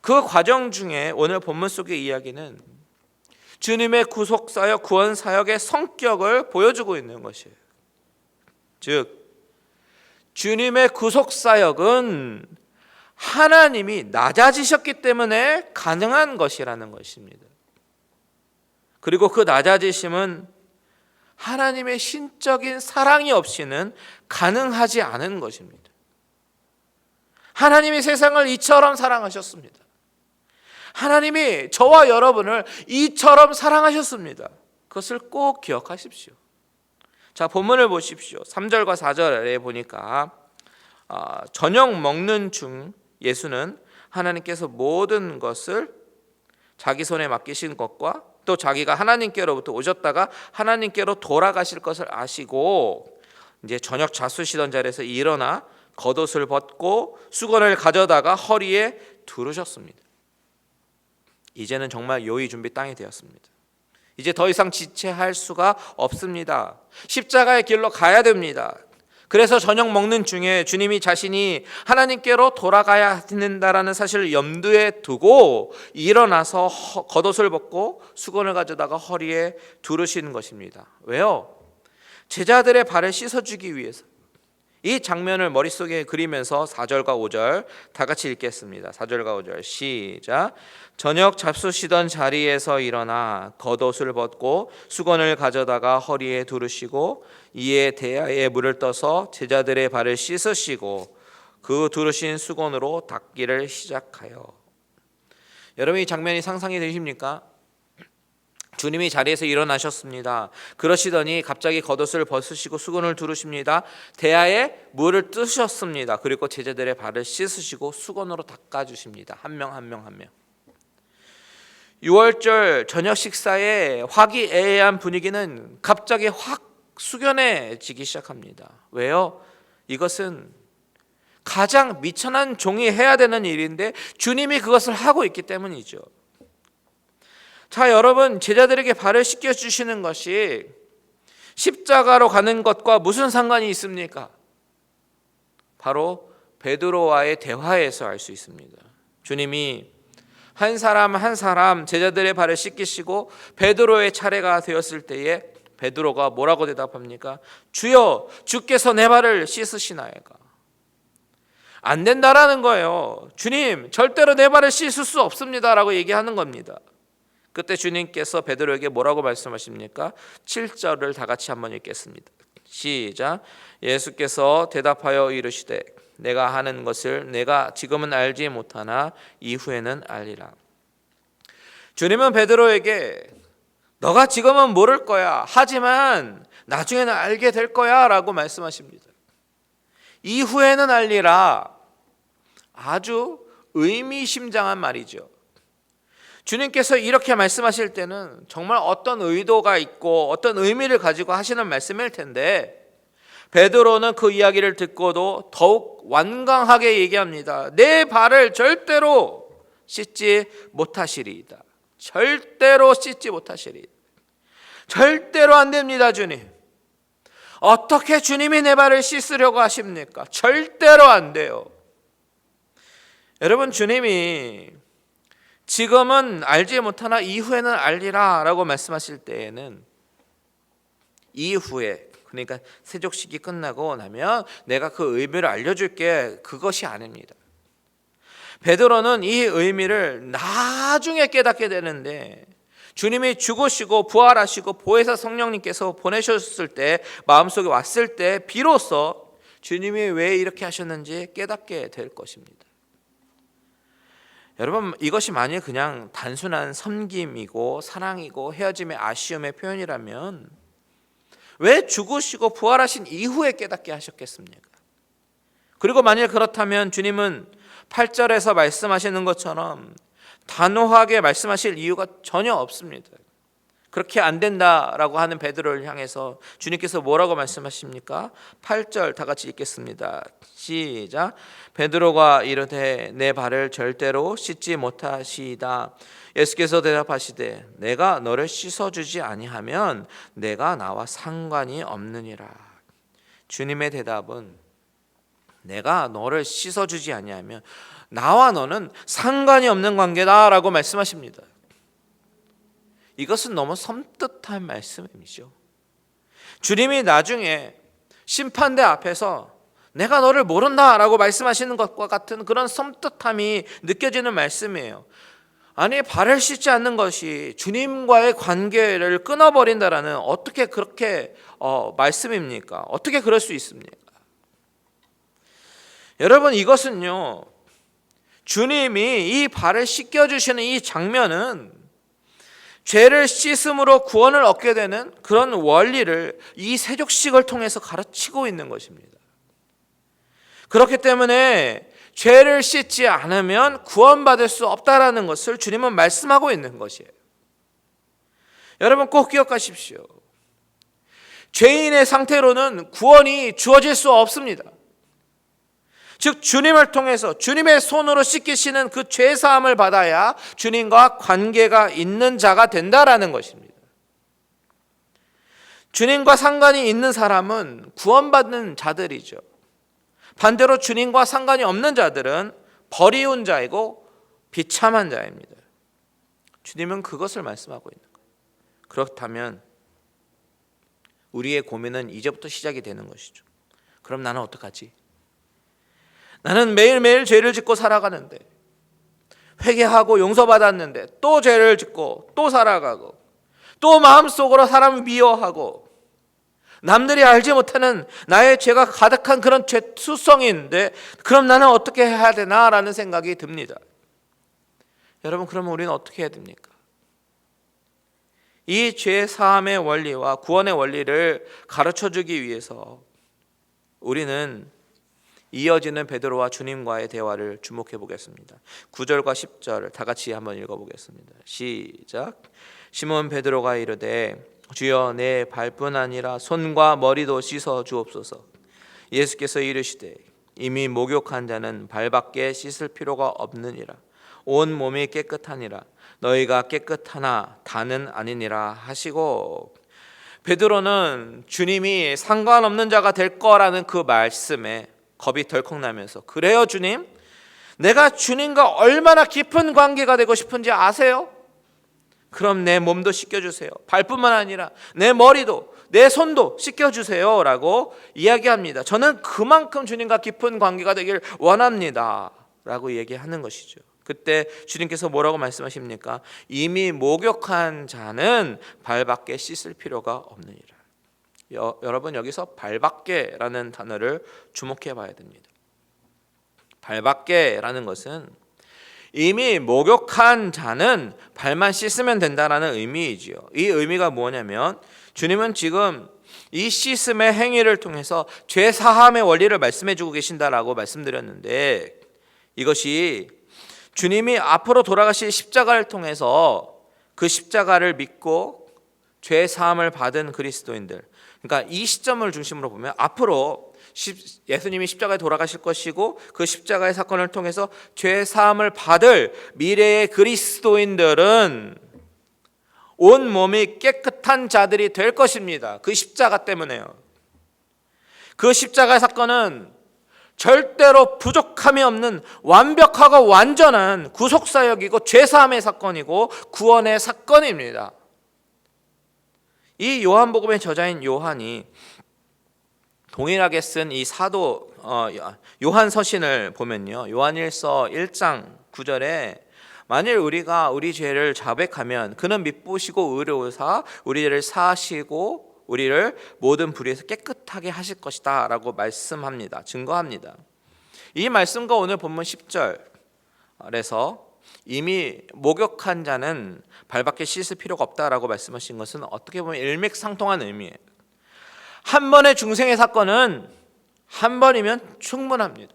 그 과정 중에 오늘 본문 속의 이야기는 주님의 구속사역, 구원사역의 성격을 보여주고 있는 것이에요. 즉 주님의 구속사역은 하나님이 낮아지셨기 때문에 가능한 것이라는 것입니다. 그리고 그 낮아지심은 하나님의 신적인 사랑이 없이는 가능하지 않은 것입니다. 하나님이 세상을 이처럼 사랑하셨습니다. 하나님이 저와 여러분을 이처럼 사랑하셨습니다. 그것을 꼭 기억하십시오. 자, 본문을 보십시오. 3절과 4절에 보니까 저녁 먹는 중 예수는 하나님께서 모든 것을 자기 손에 맡기신 것과 또 자기가 하나님께로부터 오셨다가 하나님께로 돌아가실 것을 아시고 이제 저녁 잡수시던 자리에서 일어나 겉옷을 벗고 수건을 가져다가 허리에 두르셨습니다. 이제는 정말 요의 준비 땅이 되었습니다. 이제 더 이상 지체할 수가 없습니다. 십자가의 길로 가야 됩니다. 그래서 저녁 먹는 중에 주님이 자신이 하나님께로 돌아가야 된다라는 사실을 염두에 두고 일어나서 겉옷을 벗고 수건을 가져다가 허리에 두르시는 것입니다. 왜요? 제자들의 발을 씻어주기 위해서. 이 장면을 머릿속에 그리면서 4절과 5절 다 같이 읽겠습니다. 4절과 5절 시작. 저녁 잡수시던 자리에서 일어나 겉옷을 벗고 수건을 가져다가 허리에 두르시고 이에 대야에 물을 떠서 제자들의 발을 씻으시고 그 두르신 수건으로 닦기를 시작하여. 여러분, 이 장면이 상상이 되십니까? 주님이 자리에서 일어나셨습니다. 그러시더니 갑자기 겉옷을 벗으시고 수건을 두르십니다. 대야에 물을 뜨셨습니다. 그리고 제자들의 발을 씻으시고 수건으로 닦아주십니다. 한 명 한 명 한 명. 6월절 저녁 식사의 화기애애한 분위기는 갑자기 확 숙연해지기 시작합니다. 왜요? 이것은 가장 미천한 종이 해야 되는 일인데 주님이 그것을 하고 있기 때문이죠. 자, 여러분, 제자들에게 발을 씻겨 주시는 것이 십자가로 가는 것과 무슨 상관이 있습니까? 바로 베드로와의 대화에서 알 수 있습니다. 주님이 한 사람 한 사람 제자들의 발을 씻기시고 베드로의 차례가 되었을 때에 베드로가 뭐라고 대답합니까? 주여, 주께서 내 발을 씻으시나이까? 안 된다라는 거예요. 주님, 절대로 내 발을 씻을 수 없습니다라고 얘기하는 겁니다. 그때 주님께서 베드로에게 뭐라고 말씀하십니까? 7절을 다 같이 한번 읽겠습니다. 시작. 예수께서 대답하여 이르시되 내가 하는 것을 내가 지금은 알지 못하나 이후에는 알리라. 주님은 베드로에게 너가 지금은 모를 거야. 하지만 나중에는 알게 될 거야 라고 말씀하십니다. 이후에는 알리라. 아주 의미심장한 말이죠. 주님께서 이렇게 말씀하실 때는 정말 어떤 의도가 있고 어떤 의미를 가지고 하시는 말씀일 텐데 베드로는 그 이야기를 듣고도 더욱 완강하게 얘기합니다. 내 발을 절대로 씻지 못하시리이다. 절대로 씻지 못하시리이다. 절대로 안 됩니다, 주님. 어떻게 주님이 내 발을 씻으려고 하십니까? 절대로 안 돼요. 여러분, 주님이 지금은 알지 못하나 이후에는 알리라 라고 말씀하실 때에는 이후에, 그러니까 세족식이 끝나고 나면 내가 그 의미를 알려줄게, 그것이 아닙니다. 베드로는 이 의미를 나중에 깨닫게 되는데 주님이 죽으시고 부활하시고 보혜사 성령님께서 보내셨을 때, 마음속에 왔을 때 비로소 주님이 왜 이렇게 하셨는지 깨닫게 될 것입니다. 여러분, 이것이 만일 그냥 단순한 섬김이고 사랑이고 헤어짐의 아쉬움의 표현이라면 왜 죽으시고 부활하신 이후에 깨닫게 하셨겠습니까? 그리고 만일 그렇다면 주님은 8절에서 말씀하시는 것처럼 단호하게 말씀하실 이유가 전혀 없습니다. 그렇게 안 된다라고 하는 베드로를 향해서 주님께서 뭐라고 말씀하십니까? 8절 다 같이 읽겠습니다. 시작. 베드로가 이르되 내 발을 절대로 씻지 못하시이다. 예수께서 대답하시되 내가 너를 씻어주지 아니하면 내가 나와 상관이 없느니라. 주님의 대답은 내가 너를 씻어주지 아니하면 나와 너는 상관이 없는 관계다라고 말씀하십니다. 이것은 너무 섬뜩한 말씀이죠. 주님이 나중에 심판대 앞에서 내가 너를 모른다라고 말씀하시는 것과 같은 그런 섬뜩함이 느껴지는 말씀이에요. 아니, 발을 씻지 않는 것이 주님과의 관계를 끊어버린다라는 어떻게 그렇게 말씀입니까? 어떻게 그럴 수 있습니까? 여러분, 이것은요, 주님이 이 발을 씻겨주시는 이 장면은 죄를 씻음으로 구원을 얻게 되는 그런 원리를 이 세족식을 통해서 가르치고 있는 것입니다. 그렇기 때문에 죄를 씻지 않으면 구원받을 수 없다라는 것을 주님은 말씀하고 있는 것이에요. 여러분, 꼭 기억하십시오. 죄인의 상태로는 구원이 주어질 수 없습니다. 즉 주님을 통해서 주님의 손으로 씻기시는 그 죄사함을 받아야 주님과 관계가 있는 자가 된다라는 것입니다. 주님과 상관이 있는 사람은 구원받는 자들이죠. 반대로 주님과 상관이 없는 자들은 버리운 자이고 비참한 자입니다. 주님은 그것을 말씀하고 있는 거예요. 그렇다면 우리의 고민은 이제부터 시작이 되는 것이죠. 그럼 나는 어떡하지? 나는 매일매일 죄를 짓고 살아가는데, 회개하고 용서받았는데 또 죄를 짓고 또 살아가고, 또 마음속으로 사람을 미워하고, 남들이 알지 못하는 나의 죄가 가득한 그런 죄수성이 있는데 그럼 나는 어떻게 해야 되나라는 생각이 듭니다. 여러분, 그러면 우리는 어떻게 해야 됩니까? 이 죄 사함의 원리와 구원의 원리를 가르쳐주기 위해서 우리는 이어지는 베드로와 주님과의 대화를 주목해 보겠습니다. 9절과 10절을 다 같이 한번 읽어보겠습니다. 시작. 시몬 베드로가 이르되 주여 내 발뿐 아니라 손과 머리도 씻어 주옵소서. 예수께서 이르시되 이미 목욕한 자는 발밖에 씻을 필요가 없느니라. 온 몸이 깨끗하니라. 너희가 깨끗하나 다는 아니니라 하시고, 베드로는 주님이 상관없는 자가 될 거라는 그 말씀에 겁이 덜컥 나면서, 그래요 주님? 내가 주님과 얼마나 깊은 관계가 되고 싶은지 아세요? 그럼 내 몸도 씻겨주세요. 발뿐만 아니라 내 머리도 내 손도 씻겨주세요 라고 이야기합니다. 저는 그만큼 주님과 깊은 관계가 되길 원합니다 라고 얘기하는 것이죠. 그때 주님께서 뭐라고 말씀하십니까? 이미 목욕한 자는 발밖에 씻을 필요가 없느니라. 여러분, 여기서 발밖에라는 단어를 주목해 봐야 됩니다. 발밖에라는 것은 이미 목욕한 자는 발만 씻으면 된다라는 의미이지요. 이 의미가 뭐냐면, 주님은 지금 이 씻음의 행위를 통해서 죄 사함의 원리를 말씀해 주고 계신다라고 말씀드렸는데, 이것이 주님이 앞으로 돌아가실 십자가를 통해서 그 십자가를 믿고 죄 사함을 받은 그리스도인들, 그러니까 이 시점을 중심으로 보면 앞으로 예수님이 십자가에 돌아가실 것이고 그 십자가의 사건을 통해서 죄 사함을 받을 미래의 그리스도인들은 온 몸이 깨끗한 자들이 될 것입니다. 그 십자가 때문에요. 그 십자가의 사건은 절대로 부족함이 없는 완벽하고 완전한 구속사역이고 죄사함의 사건이고 구원의 사건입니다. 이 요한복음의 저자인 요한이 동일하게 쓴 이 사도 요한 서신을 보면요, 요한일서 1장 9절에 만일 우리가 우리 죄를 자백하면 그는 미쁘시고 의로우사 우리를 사하시고 우리를 모든 불의에서 깨끗하게 하실 것이다 라고 말씀합니다. 증거합니다. 이 말씀과 오늘 본문 10절에서 이미 목욕한 자는 발밖에 씻을 필요가 없다라고 말씀하신 것은 어떻게 보면 일맥상통한 의미예요. 한 번의 중생의 사건은 한 번이면 충분합니다.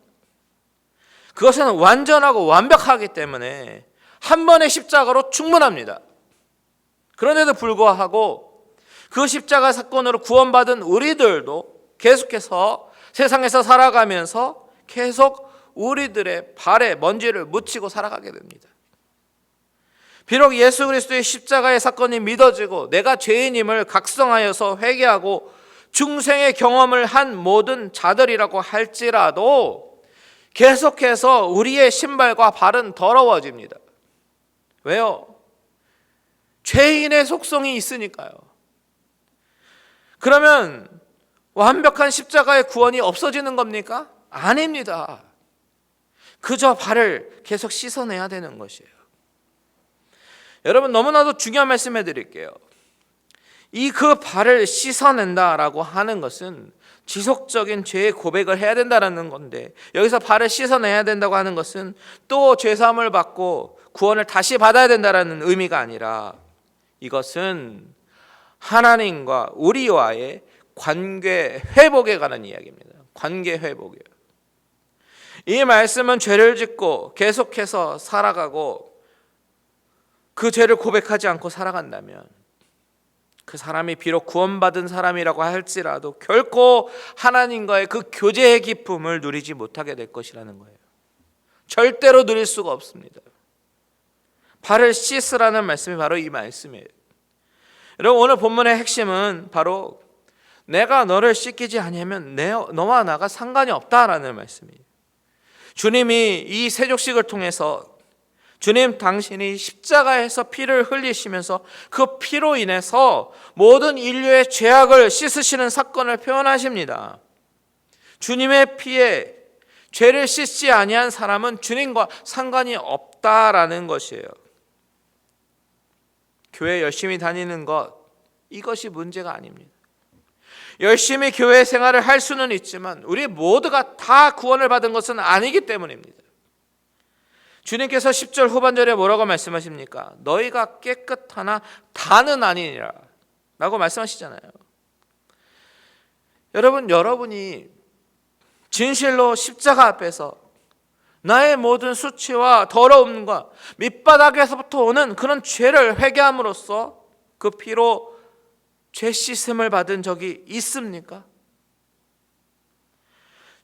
그것은 완전하고 완벽하기 때문에 한 번의 십자가로 충분합니다. 그런데도 불구하고 그 십자가 사건으로 구원받은 우리들도 계속해서 세상에서 살아가면서 계속 우리들의 발에 먼지를 묻히고 살아가게 됩니다. 비록 예수 그리스도의 십자가의 사건이 믿어지고 내가 죄인임을 각성하여서 회개하고 중생의 경험을 한 모든 자들이라고 할지라도 계속해서 우리의 신발과 발은 더러워집니다. 왜요? 죄인의 속성이 있으니까요. 그러면 완벽한 십자가의 구원이 없어지는 겁니까? 아닙니다. 그저 발을 계속 씻어내야 되는 것이에요. 여러분, 너무나도 중요한 말씀 해드릴게요. 이 그 발을 씻어낸다라고 하는 것은 지속적인 죄의 고백을 해야 된다는 건데, 여기서 발을 씻어내야 된다고 하는 것은 또 죄사함을 받고 구원을 다시 받아야 된다는 의미가 아니라 이것은 하나님과 우리와의 관계 회복에 관한 이야기입니다. 관계 회복이에요. 이 말씀은 죄를 짓고 계속해서 살아가고 그 죄를 고백하지 않고 살아간다면 그 사람이 비록 구원받은 사람이라고 할지라도 결코 하나님과의 그 교제의 기쁨을 누리지 못하게 될 것이라는 거예요. 절대로 누릴 수가 없습니다. 발을 씻으라는 말씀이 바로 이 말씀이에요. 여러분, 오늘 본문의 핵심은 바로 내가 너를 씻기지 아니하면 너와 나가 상관이 없다라는 말씀이에요. 주님이 이 세족식을 통해서 주님 당신이 십자가에서 피를 흘리시면서 그 피로 인해서 모든 인류의 죄악을 씻으시는 사건을 표현하십니다. 주님의 피에 죄를 씻지 아니한 사람은 주님과 상관이 없다라는 것이에요. 교회 열심히 다니는 것, 이것이 문제가 아닙니다. 열심히 교회 생활을 할 수는 있지만 우리 모두가 다 구원을 받은 것은 아니기 때문입니다. 주님께서 10절 후반절에 뭐라고 말씀하십니까? 너희가 깨끗하나 다는 아니니라 라고 말씀하시잖아요. 여러분이 진실로 십자가 앞에서 나의 모든 수치와 더러움과 밑바닥에서부터 오는 그런 죄를 회개함으로써 그 피로 죄 씻음을 받은 적이 있습니까?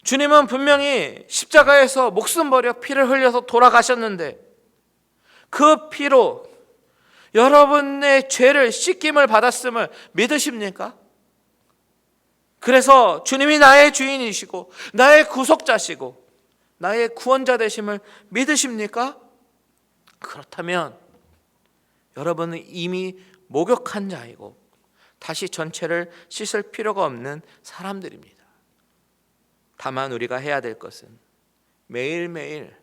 주님은 분명히 십자가에서 목숨 버려 피를 흘려서 돌아가셨는데 그 피로 여러분의 죄를 씻김을 받았음을 믿으십니까? 그래서 주님이 나의 주인이시고 나의 구속자시고 나의 구원자 되심을 믿으십니까? 그렇다면 여러분은 이미 목욕한 자이고 다시 전체를 씻을 필요가 없는 사람들입니다. 다만 우리가 해야 될 것은 매일매일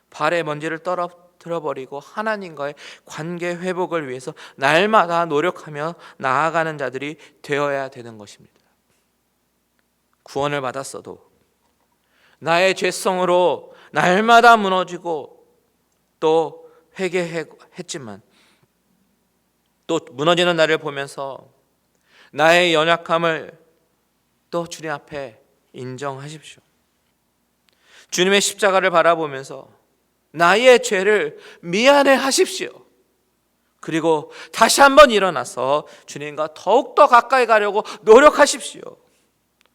발의 먼지를 떨어뜨려버리고 하나님과의 관계 회복을 위해서 날마다 노력하며 나아가는 자들이 되어야 되는 것입니다. 구원을 받았어도 나의 죄성으로 날마다 무너지고 또 회개했지만 또 무너지는 나를 보면서 나의 연약함을 또 주님 앞에 인정하십시오. 주님의 십자가를 바라보면서 나의 죄를 미안해 하십시오. 그리고 다시 한번 일어나서 주님과 더욱더 가까이 가려고 노력하십시오.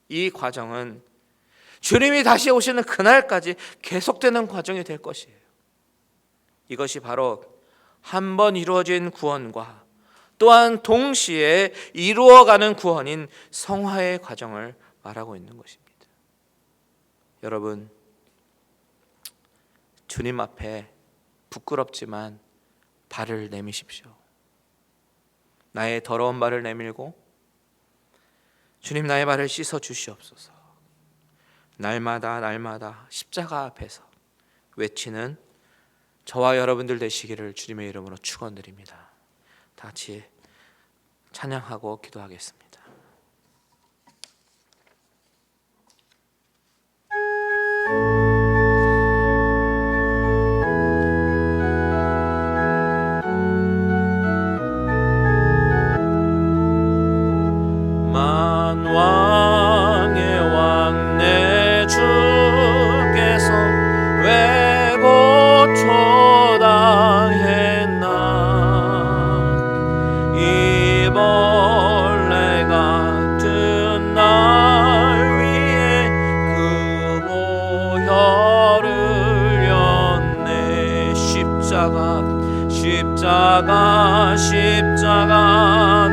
이 과정은 주님이 다시 오시는 그날까지 계속되는 과정이 될 것이에요. 이것이 바로 한 번 이루어진 구원과 또한 동시에 이루어가는 구원인 성화의 과정을 말하고 있는 것입니다. 여러분, 주님 앞에 부끄럽지만 발을 내미십시오. 나의 더러운 발을 내밀고 주님 나의 발을 씻어 주시옵소서. 날마다 십자가 앞에서 외치는 저와 여러분들 되시기를 주님의 이름으로 축원드립니다. 다 같이 찬양하고 기도하겠습니다. 만왕의 왕 내 주께서 왜 고초당했나. 이 벌레 같은 날 위에 그 보혈을 흘렸네. 십자가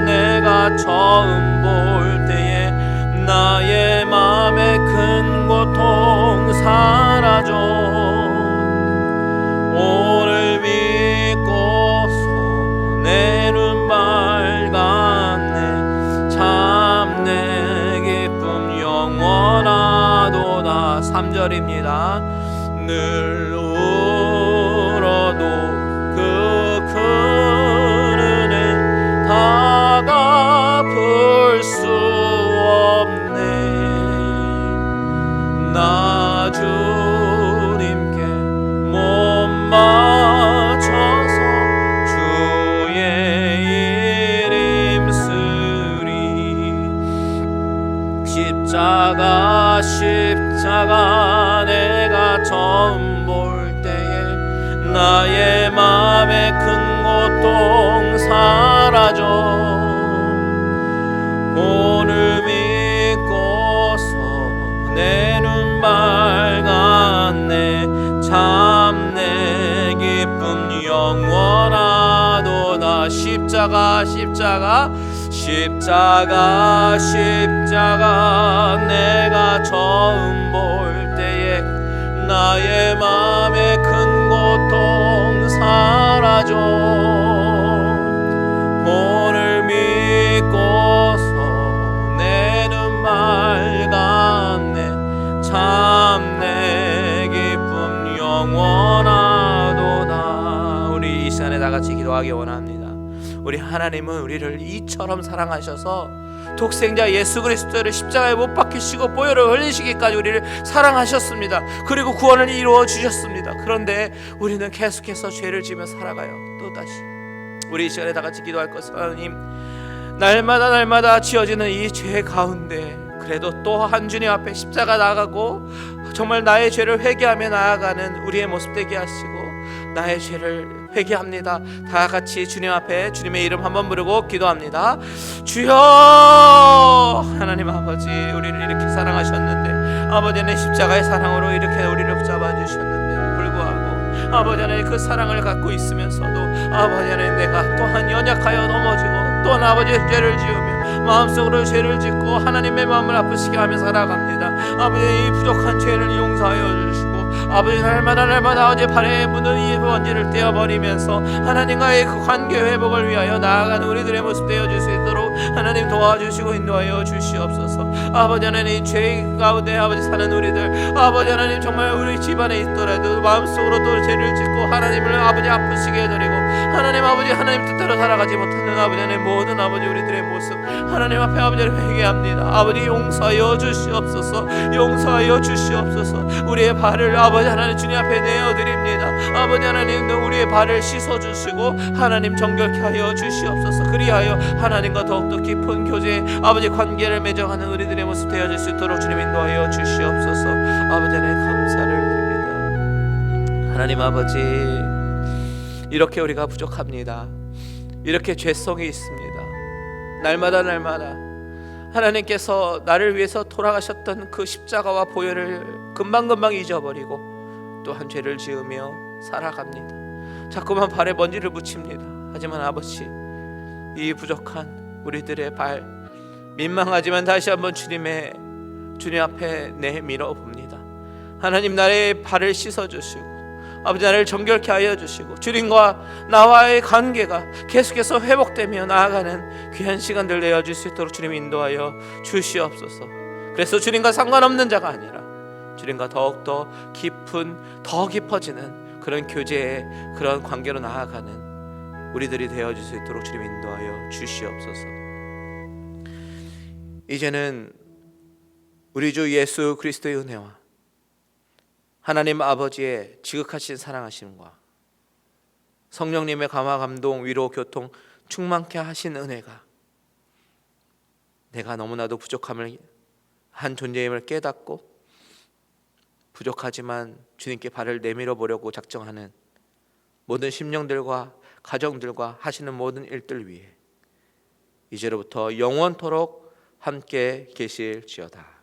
내가 처음 볼 때에 나의 맘에 큰 고통 사라져. 오늘 믿고서 내 눈 밝았네. 참 내 기쁨 영원하도다. 3절입니다. 늘 울어도 그 큰 은혜 다 갚을 수 없네. 나 주님께 몸 맞춰서 주의 일 힘쓰리. 십자가 내가 처음 볼 때에 나의 맘에 큰 고통 사라져. 오늘 믿고서 내 눈 밝았네. 참 내 기쁨 영원하도다. 십자가 내가 처음 볼 때에 나의 맘에 큰 고통 사라져. 오늘 믿고서 내 눈 밝았네. 참 내 기쁨 영원하도다. 우리 이 시간에 다 같이 기도하기 원합니다. 우리 하나님은 우리를 이처럼 사랑하셔서 독생자 예수 그리스도를 십자가에 못 박히시고 보혈을 흘리시기까지 우리를 사랑하셨습니다. 그리고 구원을 이루어 주셨습니다. 그런데 우리는 계속해서 죄를 지으며 살아가요. 또다시 우리 이 시간에 다 같이 기도할 것은 하나님, 날마다 지어지는 이 죄 가운데 그래도 또 한 주님 앞에 십자가 나가고 정말 나의 죄를 회개하며 나아가는 우리의 모습 되게 하시고 나의 죄를 회개합니다. 다 같이 주님 앞에 주님의 이름 한번 부르고 기도합니다. 주여, 하나님 아버지, 우리를 이렇게 사랑하셨는데, 아버지는 십자가의 사랑으로 이렇게 우리를 붙잡아 주셨는데 불구하고 아버지 하나님 그 사랑을 갖고 있으면서도 아버지 하나님 내가 또한 연약하여 넘어지고 또한 아버지 죄를 지으며 마음속으로 죄를 짓고 하나님의 마음을 아프시게 하며 살아갑니다. 아버지 이 부족한 죄를 용서하여 주시고 아버지 날마다 아버지 발에 묻은 이 먼지를 떼어버리면서 하나님과의 그 관계 회복을 위하여 나아가는 우리들의 모습 되어줄 수 있도록 하나님 도와주시고 인도하여 주시옵소서. 아버지 하나님 죄 가운데 아버지 사는 우리들 아버지 하나님 정말 우리 집안에 있더라도 마음속으로 또 죄를 짓고 하나님을 아버지 아프시게 해드리고 하나님 아버지 하나님 뜻대로 살아가지 못하는 아버지 하나님 모든 아버지 우리들의 모습 하나님 앞에 아버지를 회개합니다. 아버지 용서하여 주시옵소서. 용서하여 주시옵소서. 우리의 발을 아버지 하나님 주님 앞에 내어드립니다. 아버지 하나님 우리의 발을 씻어주시고 하나님 정결케 하여 주시옵소서. 그리하여 하나님과 더욱더 깊은 교제 아버지 관계를 맺어가는 우리들의 모습 되어질 수 있도록 주님 인도하여 주시옵소서. 아버지 하나님 감사를 드립니다. 하나님 아버지 이렇게 우리가 부족합니다. 이렇게 죄성이 있습니다. 날마다 하나님께서 나를 위해서 돌아가셨던 그 십자가와 보혈을 금방금방 잊어버리고 또한 죄를 지으며 살아갑니다. 자꾸만 발에 먼지를 묻힙니다. 하지만 아버지 이 부족한 우리들의 발 민망하지만 다시 한번 주님 앞에 내밀어 봅니다. 하나님 나의 발을 씻어주시고 아버지 나를 정결케 하여 주시고 주님과 나와의 관계가 계속해서 회복되며 나아가는 귀한 시간들 내어줄 수 있도록 주님 인도하여 주시옵소서. 그래서 주님과 상관없는 자가 아니라 주님과 더욱더 깊은 더 깊어지는 그런 교제의 그런 관계로 나아가는 우리들이 되어줄 수 있도록 주님 인도하여 주시옵소서. 이제는 우리 주 예수 그리스도의 은혜와 하나님 아버지의 지극하신 사랑하심과 성령님의 감화 감동 위로 교통 충만케 하신 은혜가 내가 너무나도 부족함을 한 존재임을 깨닫고 부족하지만 주님께 발을 내밀어 보려고 작정하는 모든 심령들과 가정들과 하시는 모든 일들 위해 이제로부터 영원토록 함께 계실지어다.